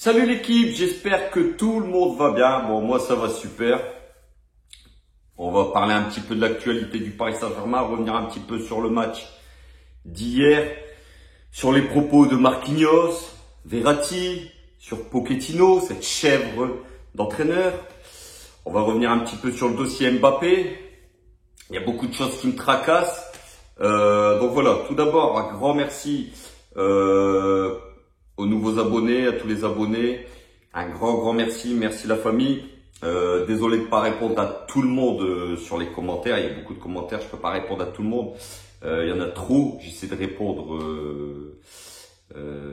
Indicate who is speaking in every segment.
Speaker 1: Salut l'équipe, j'espère que tout le monde va bien. Bon, moi ça va super. On va parler un petit peu de l'actualité du Paris Saint-Germain, revenir un petit peu sur le match d'hier, sur les propos de Marquinhos, Verratti, sur Pochettino, cette chèvre d'entraîneur. On va revenir un petit peu sur le dossier Mbappé. Il y a beaucoup de choses qui me tracassent. Donc voilà, tout d'abord, un grand merci aux nouveaux abonnés, à tous les abonnés. Un grand merci, merci la famille. Désolé de ne pas répondre à tout le monde sur les commentaires. Il y a beaucoup de commentaires, je ne peux pas répondre à tout le monde. Il y en a trop. J'essaie de répondre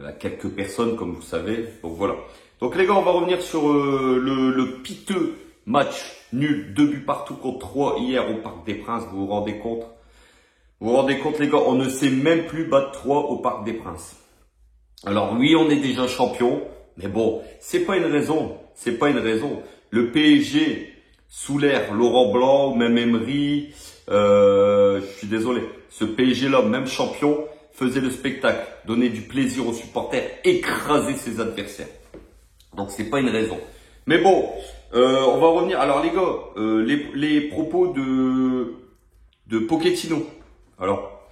Speaker 1: à quelques personnes, comme vous savez. Donc voilà. Donc les gars, on va revenir sur le piteux match nul, 2 buts partout contre 3 hier au Parc des Princes. Vous vous rendez compte? Vous vous rendez compte les gars, on ne sait même plus battre 3 au Parc des Princes. Alors oui, on est déjà champion, mais bon, c'est pas une raison. C'est pas une raison. Le PSG, sous l'ère Laurent Blanc ou même Emery, je suis désolé, ce PSG-là, même champion, faisait le spectacle, donnait du plaisir aux supporters, écrasait ses adversaires. Donc c'est pas une raison. Mais bon, on va revenir. Alors les gars, les propos de Pochettino. Alors,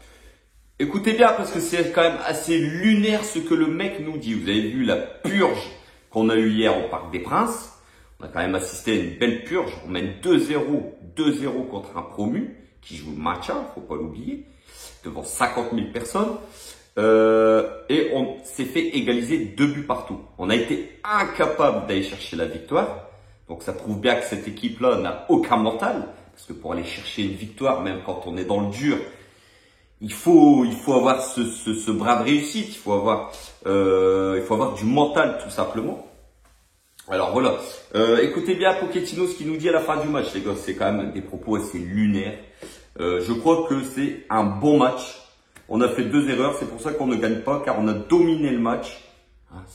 Speaker 1: écoutez bien parce que c'est quand même assez lunaire ce que le mec nous dit. Vous avez vu la purge qu'on a eue hier au Parc des Princes. On a quand même assisté à une belle purge. On mène 2-0 contre un promu qui joue le match, faut pas l'oublier, devant 50 000 personnes. Et on s'est fait égaliser 2 buts partout. On a été incapable d'aller chercher la victoire. Donc ça prouve bien que cette équipe-là n'a aucun mental. Parce que pour aller chercher une victoire, même quand on est dans le dur, il faut avoir ce bras de réussite. Il faut avoir du mental tout simplement. Alors voilà. Écoutez bien Pochettino ce qu'il nous dit à la fin du match, les gars. C'est quand même des propos assez lunaires. Je crois que c'est un bon match. On a fait 2 erreurs, c'est pour ça qu'on ne gagne pas, car on a dominé le match.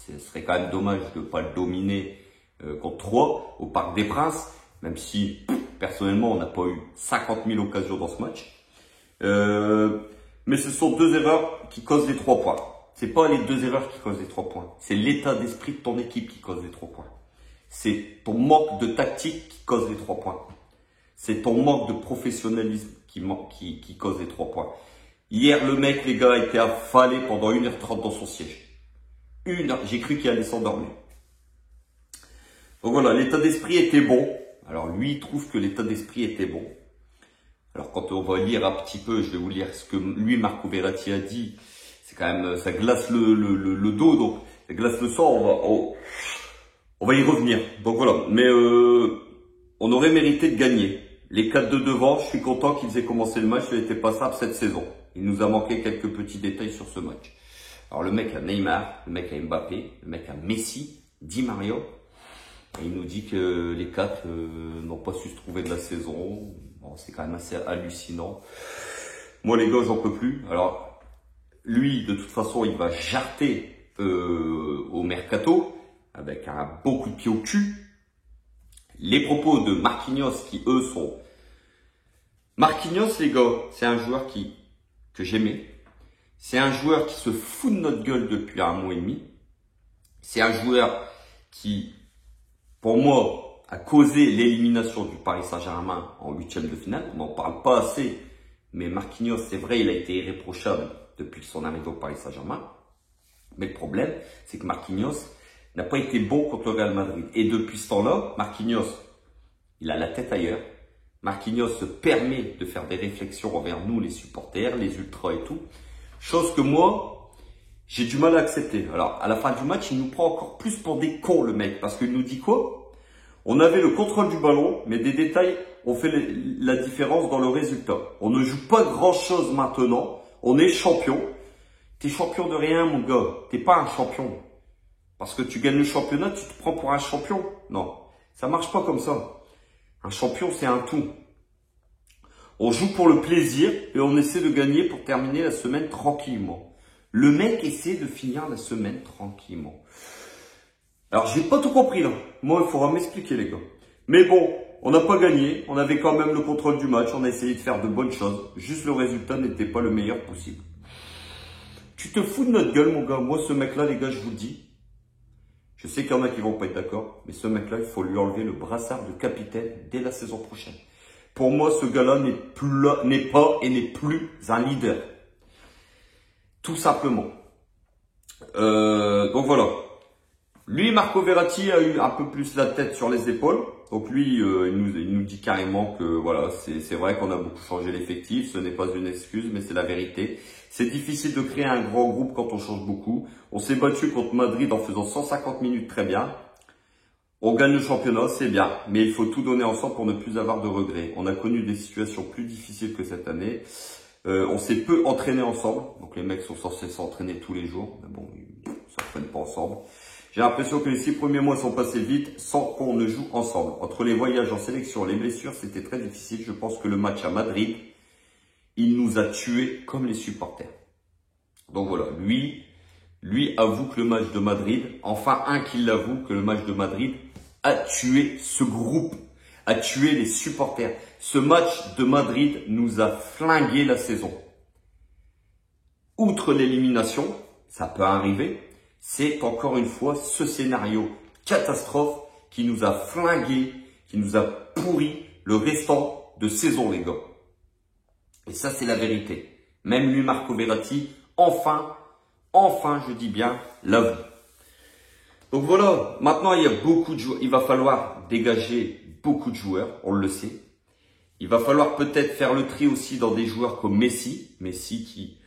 Speaker 1: Ce serait quand même dommage de ne pas le dominer contre 3 au Parc des Princes, même si personnellement on n'a pas eu 50 000 occasions dans ce match. Mais ce sont 2 erreurs qui causent les 3 points. C'est pas les 2 erreurs qui causent les 3 points, c'est l'état d'esprit de ton équipe qui cause les 3 points. C'est ton manque de tactique qui cause les 3 points. C'est ton manque de professionnalisme qui cause les 3 points. Hier, le mec, les gars, était affalé pendant 1h30 dans son siège. J'ai cru qu'il allait s'endormir. Donc voilà, l'état d'esprit était bon. Alors lui, il trouve que l'état d'esprit était bon. Alors quand on va lire un petit peu, je vais vous lire ce que lui, Marco Verratti, a dit. C'est quand même, ça glace le dos, donc ça glace le sang. On va y revenir. Donc voilà, mais on aurait mérité de gagner. Les 4 de devant, je suis content qu'ils aient commencé le match. Il n'était pas simple cette saison. Il nous a manqué quelques petits détails sur ce match. Alors le mec a Neymar, le mec a Mbappé, le mec a Messi, Di Maria. Et il nous dit que les 4 n'ont pas su se trouver de la saison. Bon, c'est quand même assez hallucinant. Moi les gars, j'en peux plus. Alors lui, de toute façon, il va jarter au mercato avec un beau coup de pied au cul. Les propos de Marquinhos qui eux sont... Marquinhos les gars, c'est un joueur que j'aimais. C'est un joueur qui se fout de notre gueule depuis 1 mois et demi. C'est un joueur qui, pour moi, a causé l'élimination du Paris Saint-Germain en 8e de finale. On n'en parle pas assez, mais Marquinhos, c'est vrai, il a été irréprochable depuis son arrivée au Paris Saint-Germain. Mais le problème, c'est que Marquinhos n'a pas été bon contre le Real Madrid. Et depuis ce temps-là, Marquinhos, il a la tête ailleurs. Marquinhos se permet de faire des réflexions envers nous, les supporters, les ultras et tout. Chose que moi, j'ai du mal à accepter. Alors, à la fin du match, il nous prend encore plus pour des cons, le mec. Parce qu'il nous dit quoi? On avait le contrôle du ballon, mais des détails ont fait la différence dans le résultat. On ne joue pas grand-chose maintenant. On est champion. T'es champion de rien, mon gars. T'es pas un champion. Parce que tu gagnes le championnat, tu te prends pour un champion. Non, ça marche pas comme ça. Un champion, c'est un tout. On joue pour le plaisir et on essaie de gagner pour terminer la semaine tranquillement. Le mec essaie de finir la semaine tranquillement. Alors, j'ai pas tout compris là. Moi, il faudra m'expliquer les gars. Mais bon, on n'a pas gagné. On avait quand même le contrôle du match. On a essayé de faire de bonnes choses. Juste le résultat n'était pas le meilleur possible. Tu te fous de notre gueule, mon gars. Moi, ce mec-là, les gars, je vous le dis. Je sais qu'il y en a qui vont pas être d'accord, mais ce mec-là, il faut lui enlever le brassard de capitaine dès la saison prochaine. Pour moi, ce gars-là n'est pas et n'est plus un leader. Tout simplement. Donc voilà. Lui, Marco Verratti a eu un peu plus la tête sur les épaules. Donc lui, il nous dit carrément que voilà, c'est vrai qu'on a beaucoup changé l'effectif. Ce n'est pas une excuse, mais c'est la vérité. C'est difficile de créer un grand groupe quand on change beaucoup. On s'est battu contre Madrid en faisant 150 minutes très bien. On gagne le championnat, c'est bien. Mais il faut tout donner ensemble pour ne plus avoir de regrets. On a connu des situations plus difficiles que cette année. On s'est peu entraîné ensemble. Donc les mecs sont censés s'entraîner tous les jours. Mais bon, ils ne s'entraînent pas ensemble. J'ai l'impression que les 6 premiers mois sont passés vite sans qu'on ne joue ensemble. Entre les voyages en sélection, les blessures, c'était très difficile. Je pense que le match à Madrid, il nous a tués comme les supporters. Donc voilà, lui avoue que le match de Madrid, enfin un qui l'avoue que le match de Madrid a tué ce groupe, a tué les supporters. Ce match de Madrid nous a flingué la saison. Outre l'élimination, ça peut arriver. C'est encore une fois ce scénario catastrophe qui nous a flingué, qui nous a pourri le restant de saison, les gars. Et ça, c'est la vérité. Même lui, Marco Verratti, enfin, je dis bien, l'avoue. Donc voilà, maintenant, il y a beaucoup de joueurs. Il va falloir dégager beaucoup de joueurs, on le sait. Il va falloir peut-être faire le tri aussi dans des joueurs comme Messi. Messi qui...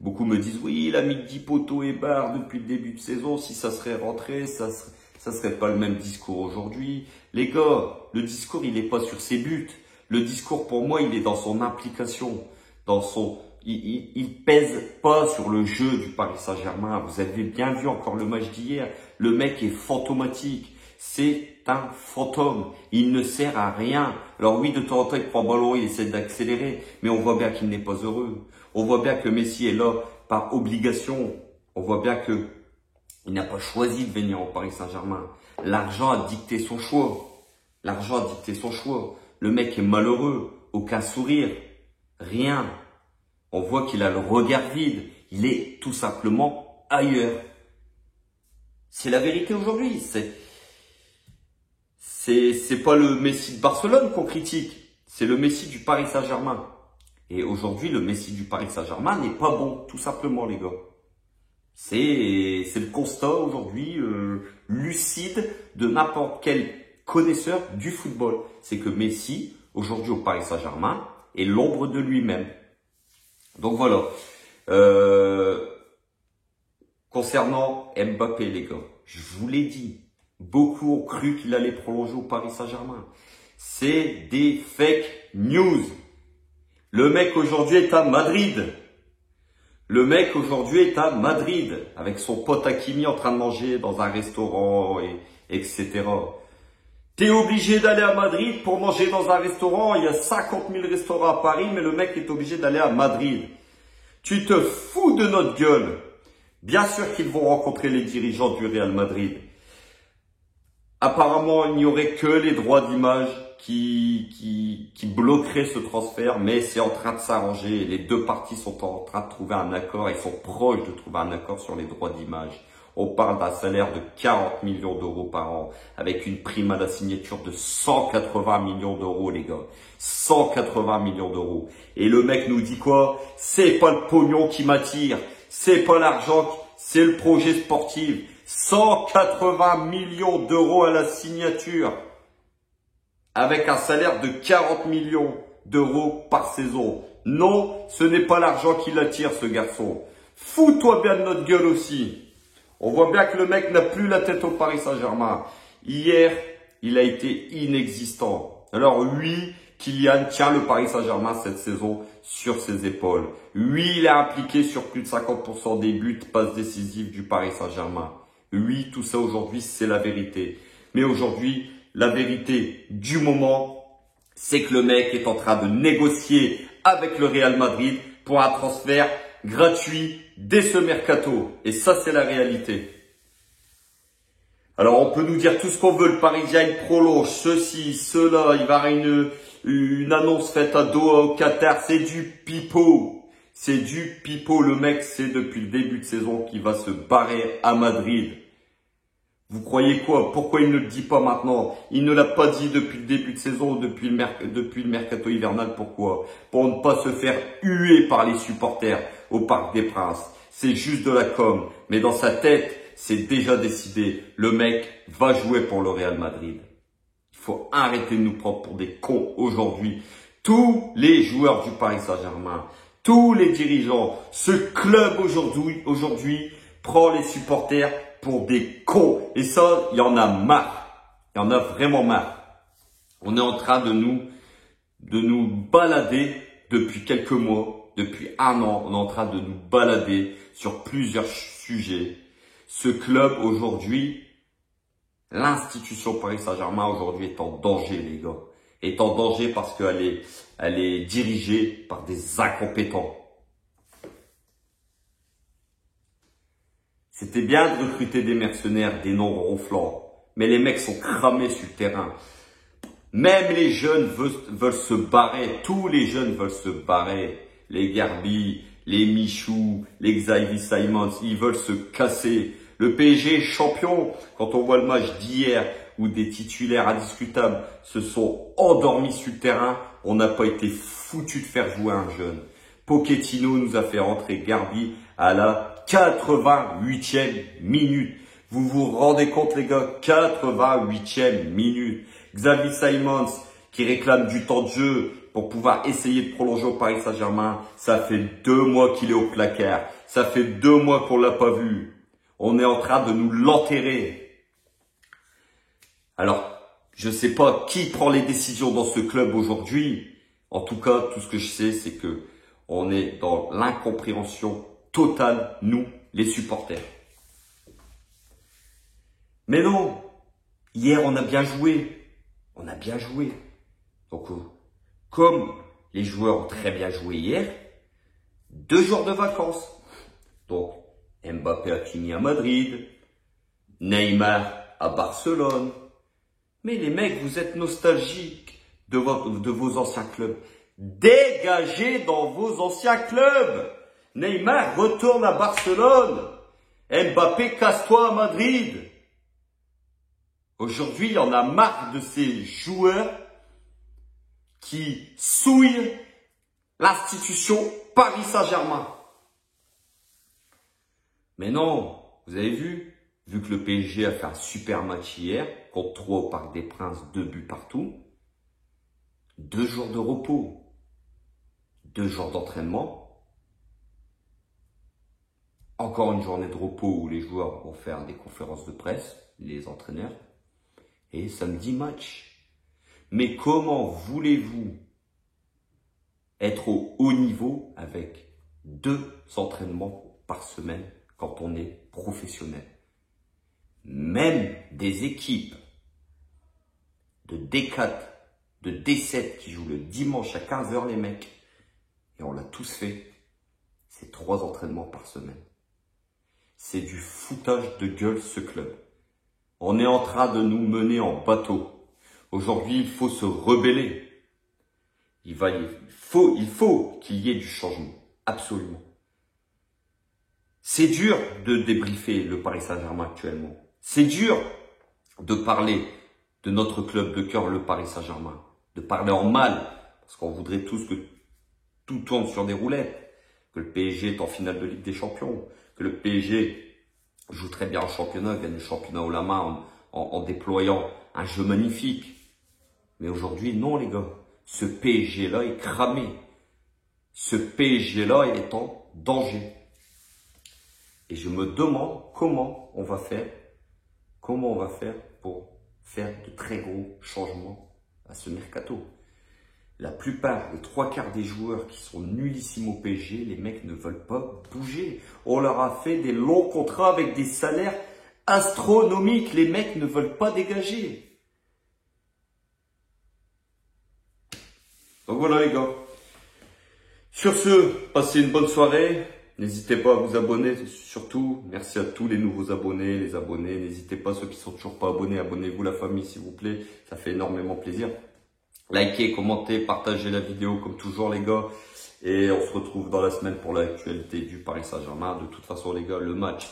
Speaker 1: Beaucoup me disent, oui, il a mis 10 poteaux et barres depuis le début de saison. Si ça serait rentré, ça serait pas le même discours aujourd'hui. Les gars, le discours, il n'est pas sur ses buts. Le discours, pour moi, il est dans son implication, dans son... Il pèse pas sur le jeu du Paris Saint-Germain. Vous avez bien vu encore le match d'hier. Le mec est fantomatique. C'est un fantôme. Il ne sert à rien. Alors oui, de temps en temps, il prend ballon, il essaie d'accélérer. Mais on voit bien qu'il n'est pas heureux. On voit bien que Messi est là par obligation. On voit bien que il n'a pas choisi de venir au Paris Saint-Germain. L'argent a dicté son choix. L'argent a dicté son choix. Le mec est malheureux. Aucun sourire. Rien. On voit qu'il a le regard vide. Il est tout simplement ailleurs. C'est la vérité aujourd'hui. C'est pas le Messi de Barcelone qu'on critique. C'est le Messi du Paris Saint-Germain. Et aujourd'hui, le Messi du Paris Saint-Germain n'est pas bon, tout simplement, les gars. C'est le constat aujourd'hui lucide de n'importe quel connaisseur du football. C'est que Messi, aujourd'hui au Paris Saint-Germain, est l'ombre de lui-même. Donc voilà. Concernant Mbappé, les gars, je vous l'ai dit, beaucoup ont cru qu'il allait prolonger au Paris Saint-Germain. C'est des fake news. Le mec aujourd'hui est à Madrid. Le mec aujourd'hui est à Madrid avec son pote Hakimi en train de manger dans un restaurant, etc. T'es obligé d'aller à Madrid pour manger dans un restaurant. Il y a 50 000 restaurants à Paris, mais le mec est obligé d'aller à Madrid. Tu te fous de notre gueule. Bien sûr qu'ils vont rencontrer les dirigeants du Real Madrid. Apparemment, il n'y aurait que les droits d'image qui bloqueraient ce transfert, mais c'est en train de s'arranger. Les deux parties sont en train de trouver un accord. Ils sont proches de trouver un accord sur les droits d'image. On parle d'un salaire de 40 millions d'euros par an, avec une prime à la signature de 180 millions d'euros, les gars. 180 millions d'euros. Et le mec nous dit quoi? C'est pas le pognon qui m'attire. C'est pas l'argent, c'est le projet sportif. 180 millions d'euros à la signature. Avec un salaire de 40 millions d'euros par saison. Non, ce n'est pas l'argent qui l'attire, ce garçon. Fous-toi bien de notre gueule aussi. On voit bien que le mec n'a plus la tête au Paris Saint-Germain. Hier, il a été inexistant. Alors oui, Kylian tient le Paris Saint-Germain cette saison sur ses épaules. Oui, il est impliqué sur plus de 50% des buts, passes décisives du Paris Saint-Germain. Oui, tout ça aujourd'hui, c'est la vérité. Mais aujourd'hui, la vérité du moment, c'est que le mec est en train de négocier avec le Real Madrid pour un transfert gratuit dès ce mercato. Et ça, c'est la réalité. Alors, on peut nous dire tout ce qu'on veut. Le Parisien, il prolonge ceci, cela. Il va y avoir une annonce faite à Doha, au Qatar. C'est du pipeau. C'est du pipeau. Le mec sait depuis le début de saison qu'il va se barrer à Madrid. Vous croyez quoi? Pourquoi il ne le dit pas maintenant? Il ne l'a pas dit depuis le début de saison, depuis le mercato hivernal. Pourquoi? Pour ne pas se faire huer par les supporters au Parc des Princes. C'est juste de la com. Mais dans sa tête, c'est déjà décidé. Le mec va jouer pour le Real Madrid. Il faut arrêter de nous prendre pour des cons aujourd'hui. Tous les joueurs du Paris Saint-Germain, tous les dirigeants, ce club aujourd'hui prend les supporters pour des cons. Et ça, il y en a marre. Il y en a vraiment marre. On est en train de nous balader depuis quelques mois, depuis un an. On est en train de nous balader sur plusieurs sujets. Ce club aujourd'hui, l'institution Paris Saint-Germain aujourd'hui est en danger, les gars. Est en danger parce qu'elle est dirigée par des incompétents. C'était bien de recruter des mercenaires, des noms ronflants, mais les mecs sont cramés sur le terrain. Même les jeunes veulent se barrer, tous les jeunes veulent se barrer. Les Garbi, les Michou, les Xavi Simons, ils veulent se casser. Le PSG est champion. Quand on voit le match d'hier où des titulaires indiscutables se sont endormis sur le terrain, on n'a pas été foutu de faire jouer un jeune. Pochettino nous a fait rentrer Garbi à la 88e minute. Vous vous rendez compte les gars, 88e minute. Xavi Simons qui réclame du temps de jeu pour pouvoir essayer de prolonger au Paris Saint-Germain. Ça fait 2 mois qu'il est au placard. Ça fait 2 mois qu'on l'a pas vu. On est en train de nous l'enterrer. Alors, je sais pas qui prend les décisions dans ce club aujourd'hui. En tout cas, tout ce que je sais, c'est que on est dans l'incompréhension totale, nous, les supporters. Mais non, hier, on a bien joué. On a bien joué. Donc, comme les joueurs ont très bien joué hier, 2 jours de vacances. Donc, Mbappé a fini à Madrid, Neymar à Barcelone. Mais les mecs, vous êtes nostalgiques de vos anciens clubs. Dégagez dans vos anciens clubs. Neymar retourne à Barcelone. Mbappé, casse-toi à Madrid. Aujourd'hui, il y en a marre de ces joueurs qui souillent l'institution Paris Saint-Germain. Mais non, vous avez vu que le PSG a fait un super match hier, contre 3 au Parc des Princes, 2 buts partout, 2 jours de repos, 2 jours d'entraînement, encore une journée de repos où les joueurs vont faire des conférences de presse, les entraîneurs, et samedi match. Mais comment voulez-vous être au haut niveau avec 2 entraînements par semaine quand on est professionnel? Même des équipes de D4, de D7 qui jouent le dimanche à 15 h les mecs, et on l'a tous fait, c'est 3 entraînements par semaine. C'est du foutage de gueule ce club. On est en train de nous mener en bateau. Aujourd'hui, il faut se rebeller. Il faut qu'il y ait du changement. Absolument. C'est dur de débriefer le Paris Saint-Germain actuellement. C'est dur de parler de notre club de cœur, le Paris Saint-Germain. De parler en mal. Parce qu'on voudrait tous que tout tourne sur des roulettes. Que le PSG est en finale de Ligue des Champions. Que le PSG joue très bien en championnat, gagne le championnat haut la main en déployant un jeu magnifique. Mais aujourd'hui, non les gars. Ce PSG-là est cramé. Ce PSG-là, il est en danger. Et je me demande comment on va faire pour faire de très gros changements à ce mercato. La plupart, les 3/4 des joueurs qui sont nullissimes au PSG, les mecs ne veulent pas bouger. On leur a fait des longs contrats avec des salaires astronomiques. Les mecs ne veulent pas dégager. Donc voilà les gars. Sur ce, passez une bonne soirée. N'hésitez pas à vous abonner surtout. Merci à tous les nouveaux abonnés, les abonnés. N'hésitez pas, ceux qui sont toujours pas abonnés, abonnez-vous la famille s'il vous plaît. Ça fait énormément plaisir. Likez, commentez, partagez la vidéo comme toujours les gars. Et on se retrouve dans la semaine pour l'actualité du Paris Saint-Germain. De toute façon les gars, le match,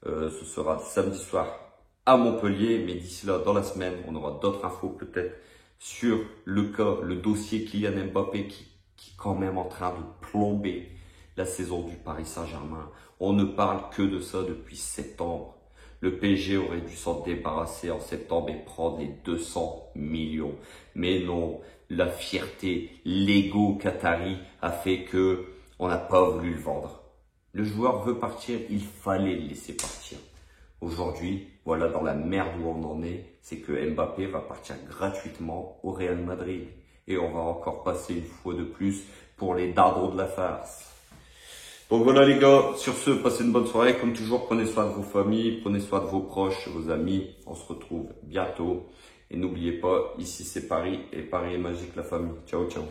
Speaker 1: ce sera samedi soir à Montpellier. Mais d'ici là, dans la semaine, on aura d'autres infos peut-être sur le cas, le dossier Kylian Mbappé qui est quand même en train de plomber la saison du Paris Saint-Germain. On ne parle que de ça depuis septembre. Le PSG aurait dû s'en débarrasser en septembre et prendre les 200 millions. Mais non, la fierté, l'ego qatari a fait que on n'a pas voulu le vendre. Le joueur veut partir, il fallait le laisser partir. Aujourd'hui, voilà dans la merde où on en est, c'est que Mbappé va partir gratuitement au Real Madrid. Et on va encore passer une fois de plus pour les dardons de la farce. Donc voilà les gars, sur ce, passez une bonne soirée. Comme toujours, prenez soin de vos familles, prenez soin de vos proches, vos amis. On se retrouve bientôt. Et n'oubliez pas, ici c'est Paris et Paris est magique la famille. Ciao, ciao.